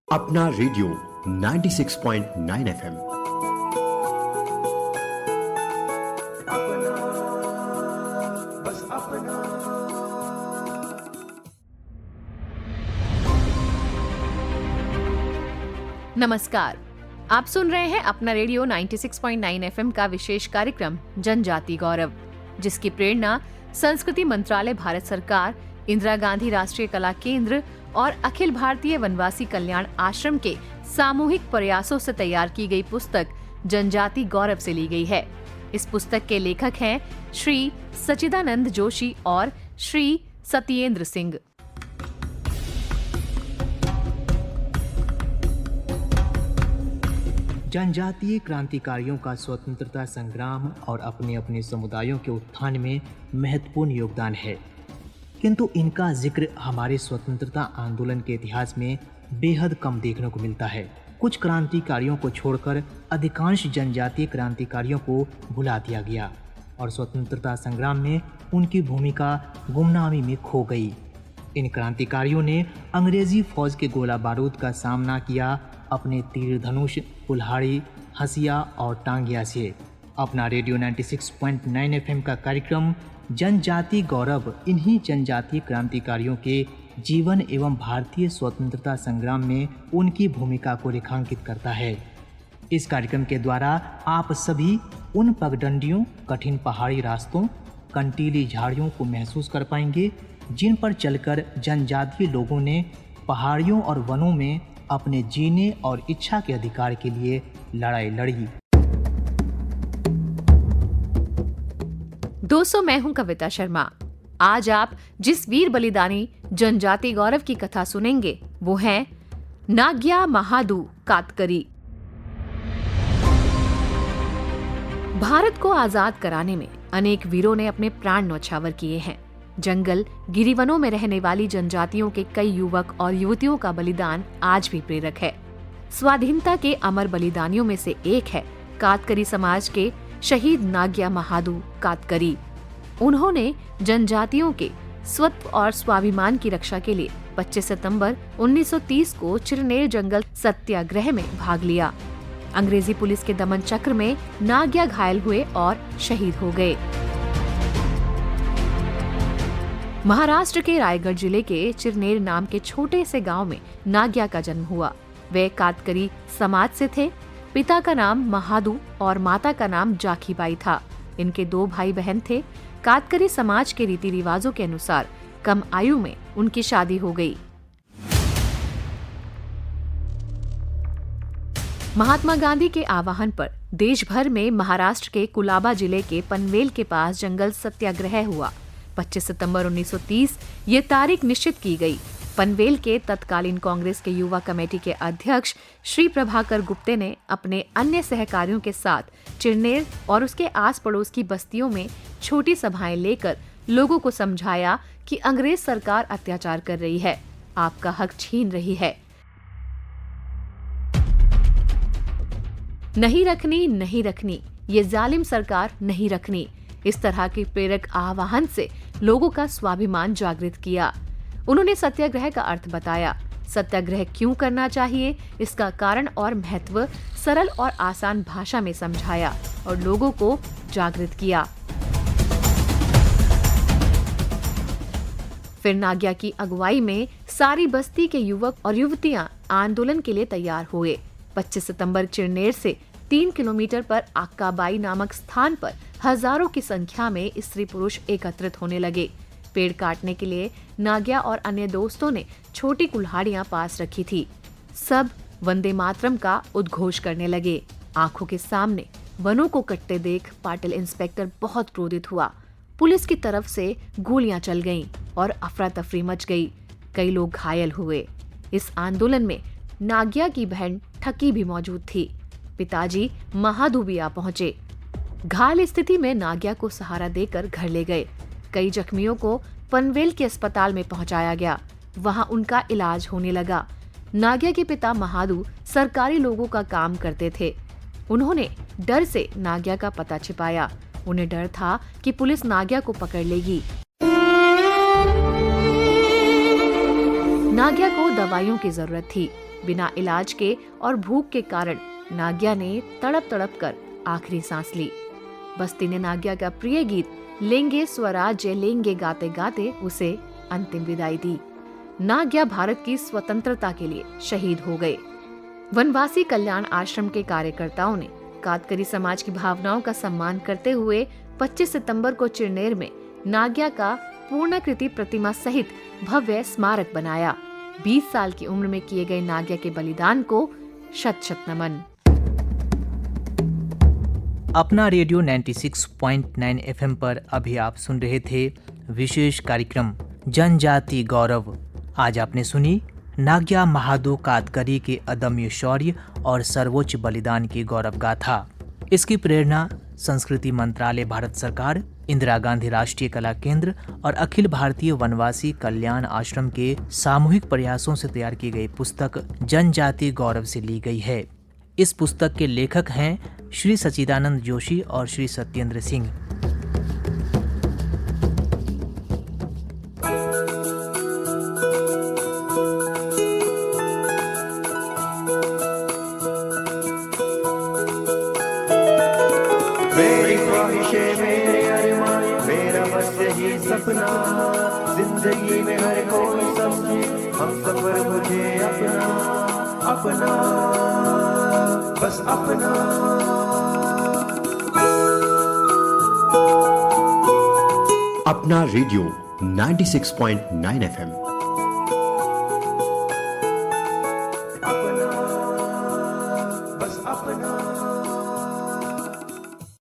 अपना radio 96.9 FM. नमस्कार, आप सुन रहे हैं अपना रेडियो 96.9 एफएम का विशेष कार्यक्रम जनजाति गौरव, जिसकी प्रेरणा संस्कृति मंत्रालय भारत सरकार, इंदिरा गांधी राष्ट्रीय कला केंद्र और अखिल भारतीय वनवासी कल्याण आश्रम के सामूहिक प्रयासों से तैयार की गई पुस्तक जनजाति गौरव से ली गई है। इस पुस्तक के लेखक हैं श्री सच्चिदानंद जोशी और श्री सत्येंद्र सिंह। जनजातीय क्रांतिकारियों का स्वतंत्रता संग्राम और अपने अपने समुदायों के उत्थान में महत्वपूर्ण योगदान है, किंतु इनका जिक्र हमारे स्वतंत्रता आंदोलन के इतिहास में बेहद कम देखने को मिलता है। कुछ क्रांतिकारियों को छोड़कर अधिकांश जनजातीय क्रांतिकारियों को भुला दिया गया और स्वतंत्रता संग्राम में उनकी भूमिका गुमनामी में खो गई। इन क्रांतिकारियों ने अंग्रेजी फौज के गोला बारूद का सामना किया अपने तीर धनुष, कुल्हाड़ी, हसिया और टांगिया से। अपना रेडियो 96.9 एफएम का कार्यक्रम जनजाति गौरव इन्हीं जनजातीय क्रांतिकारियों के जीवन एवं भारतीय स्वतंत्रता संग्राम में उनकी भूमिका को रेखांकित करता है। इस कार्यक्रम के द्वारा आप सभी उन पगडंडियों, कठिन पहाड़ी रास्तों, कंटीली झाड़ियों को महसूस कर पाएंगे जिन पर चलकर जनजातीय लोगों ने पहाड़ियों और वनों में अपने जीने और इच्छा के अधिकार के लिए लड़ाई लड़ी। दोस्तों, मैं हूं कविता शर्मा। आज आप जिस वीर बलिदानी जनजाति गौरव की कथा सुनेंगे वो है नाग्या महादू कातकरी। भारत को आजाद कराने में अनेक वीरों ने अपने प्राण न्यौछावर किए हैं। जंगल, गिरिवनों में रहने वाली जनजातियों के कई युवक और युवतियों का बलिदान आज भी प्रेरक है। स्वाधीनता के अमर बलिदानियों में से एक है कातकरी समाज के शहीद नाग्या महादू कातकरी। उन्होंने जनजातियों के स्वत्व और स्वाभिमान की रक्षा के लिए 25 सितंबर 1930 को चिरनेर जंगल सत्याग्रह में भाग लिया। अंग्रेजी पुलिस के दमन चक्र में नाग्या घायल हुए और शहीद हो गए। महाराष्ट्र के रायगढ़ जिले के चिरनेर नाम के छोटे से गांव में नाग्या का जन्म हुआ। वे कातकरी समाज से थे। पिता का नाम महादू और माता का नाम जाखीबाई था। इनके 2 भाई बहन थे। कातकरी समाज के रीति रिवाजों के अनुसार कम आयु में उनकी शादी हो गई। महात्मा गांधी के आह्वान पर देश भर में महाराष्ट्र के कुलाबा जिले के पनवेल के पास जंगल सत्याग्रह हुआ। 25 सितंबर 1930 ये तारीख निश्चित की गई। पनवेल के तत्कालीन कांग्रेस के युवा कमेटी के अध्यक्ष श्री प्रभाकर गुप्ते ने अपने अन्य सहकारियों के साथ चिरनेर और उसके आस पड़ोस की बस्तियों में छोटी सभाएं लेकर लोगों को समझाया कि अंग्रेज सरकार अत्याचार कर रही है, आपका हक छीन रही है। नहीं रखनी, नहीं रखनी, ये जालिम सरकार नहीं रखनी। इस तरह के प्रेरक आह्वान से लोगों का स्वाभिमान जागृत किया। उन्होंने सत्याग्रह का अर्थ बताया, सत्याग्रह क्यों करना चाहिए, इसका कारण और महत्व सरल और आसान भाषा में समझाया और लोगों को जागृत किया। फिर नाग्या की अगुवाई में सारी बस्ती के युवक और युवतियां आंदोलन के लिए तैयार हुए। 25 सितंबर चिरनेर से 3 किलोमीटर पर आक्काबाई नामक स्थान पर हजारों की संख्या में स्त्री पुरुष एकत्रित होने लगे। पेड़ काटने के लिए नाग्या और अन्य दोस्तों ने छोटी कुल्हाड़ियां पास रखी थी। सब वंदे मातरम का उद्घोष करने लगे। आंखों के सामने वनों को कटते देख पाटिल इंस्पेक्टर बहुत क्रोधित हुआ। पुलिस की तरफ से गोलियां चल गईं और अफरा तफरी मच गई। कई लोग घायल हुए। इस आंदोलन में नाग्या की बहन ठकी भी मौजूद थी। पिताजी महादू भी आ पहुंचे। घायल स्थिति में नाग्या को सहारा देकर घर ले गए। कई जख्मियों को पनवेल के अस्पताल में पहुंचाया गया। वहां उनका इलाज होने लगा। नाग्या के पिता महादू सरकारी लोगों का काम करते थे। उन्होंने डर से नाग्या का पता छिपाया। उन्हें डर था कि पुलिस नाग्या को पकड़ लेगी। नाग्या को दवाइयों की जरूरत थी। बिना इलाज के और भूख के कारण नाग्या ने तड़प तड़प कर आखिरी सांस ली। बस्ती ने नाग्या का प्रिय गीत लेंगे स्वराज्य लेंगे गाते गाते उसे अंतिम विदाई दी। नाग्या भारत की स्वतंत्रता के लिए शहीद हो गए। वनवासी कल्याण आश्रम के कार्यकर्ताओं ने कातकरी समाज की भावनाओं का सम्मान करते हुए 25 सितंबर को चिरनेर में नाग्या का पूर्णाकृति प्रतिमा सहित भव्य स्मारक बनाया। 20 साल की उम्र में किए गए नाग्या के बलिदान को शत शत नमन। अपना रेडियो 96.9 FM पर अभी आप सुन रहे थे विशेष कार्यक्रम जनजाति गौरव। आज आपने सुनी नाग्या महादो कातकरी के अदम्य शौर्य और सर्वोच्च बलिदान की गौरव गाथा। इसकी प्रेरणा संस्कृति मंत्रालय, भारत सरकार, इंदिरा गांधी राष्ट्रीय कला केंद्र और अखिल भारतीय वनवासी कल्याण आश्रम के सामूहिक प्रयासों से तैयार की गई पुस्तक जनजाति गौरव से ली गई है। इस पुस्तक के लेखक हैं श्री सच्चिदानंद जोशी और श्री सत्येंद्र सिंह। मेरी ख्वाहिशें, मेरे अरमान, मेरा बस यही सपना, जिंदगी में हर कोई समझे हम सफर मुझे अपना, अपना बस अपना। अपना रेडियो 96.9 FM